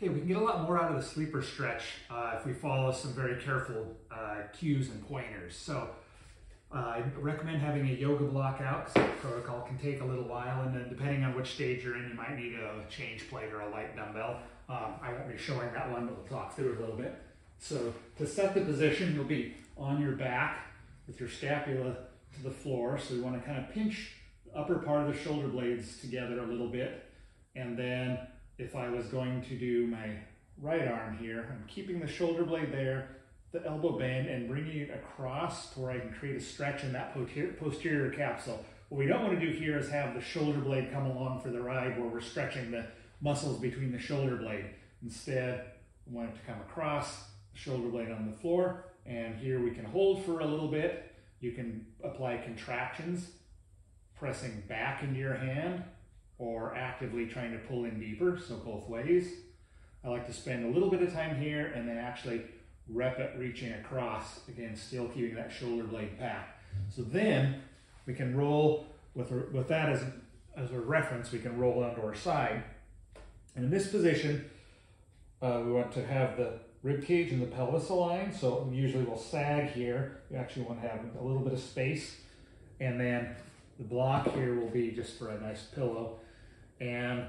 Okay, we can get a lot more out of the sleeper stretch if we follow some very careful cues and pointers. So I recommend having a yoga block out because the protocol can take a little while, and then depending on which stage you're in, you might need a change plate or a light dumbbell. I won't be showing that one, but we'll talk through it a little bit. So to set the position, you'll be on your back with your scapula to the floor. So we want to kind of pinch the upper part of the shoulder blades together a little bit, and then if I was going to do my right arm here, I'm keeping the shoulder blade there, the elbow bend, and bringing it across to where I can create a stretch in that posterior capsule. What we don't want to do here is have the shoulder blade come along for the ride where we're stretching the muscles between the shoulder blade. Instead, we want it to come across, the shoulder blade on the floor, and here we can hold for a little bit. You can apply contractions, pressing back into your hand, or actively trying to pull in deeper, so both ways. I like to spend a little bit of time here and then actually rep it reaching across, again, still keeping that shoulder blade back. So then we can roll, with that as a reference, we can roll onto our side. And in this position, we want to have the rib cage and the pelvis aligned, so usually we'll sag here. We actually want to have a little bit of space, and then the block here will be just for a nice pillow. And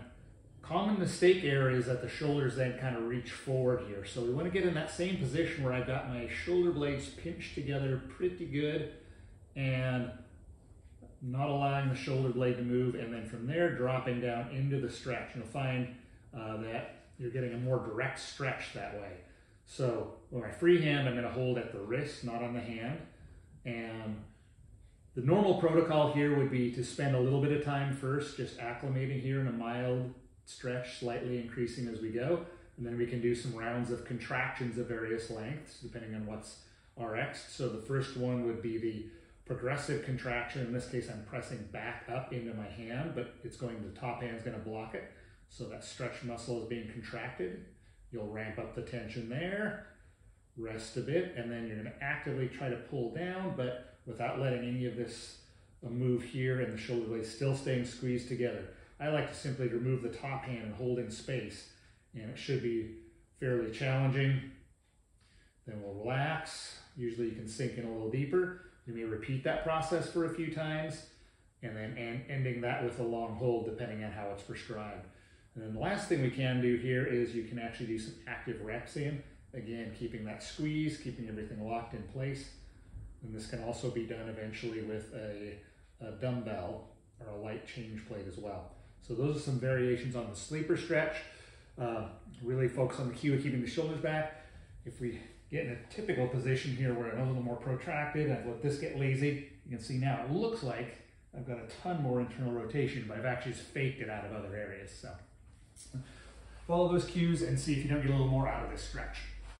common mistake area is that the shoulders then kind of reach forward here. So we want to get in that same position where I've got my shoulder blades pinched together pretty good and not allowing the shoulder blade to move, and then from there dropping down into the stretch. And you'll find that you're getting a more direct stretch that way. So with my free hand, I'm going to hold at the wrist, not on the hand. And the normal protocol here would be to spend a little bit of time first just acclimating here in a mild stretch, slightly increasing as we go, and then we can do some rounds of contractions of various lengths depending on what's RX. So the first one would be the progressive contraction. In this case, I'm pressing back up into my hand, but it's going, the top hand's going to block it. So that stretch muscle is being contracted. You'll ramp up the tension there, rest a bit, and then you're going to actively try to pull down, but without letting any of this move here, and the shoulder blades still staying squeezed together. I like to simply remove the top hand and hold in space, and it should be fairly challenging. Then we'll relax. Usually you can sink in a little deeper. You may repeat that process for a few times, and then ending that with a long hold depending on how it's prescribed. And then the last thing we can do here is you can actually do some active reps in. Again, keeping that squeeze, keeping everything locked in place. And this can also be done eventually with a dumbbell or a light change plate as well. So those are some variations on the sleeper stretch. Really focus on the cue of keeping the shoulders back. If we get in a typical position here where I'm a little more protracted, I've let this get lazy, you can see now it looks like I've got a ton more internal rotation, but I've actually just faked it out of other areas. So follow those cues and see if you don't get a little more out of this stretch.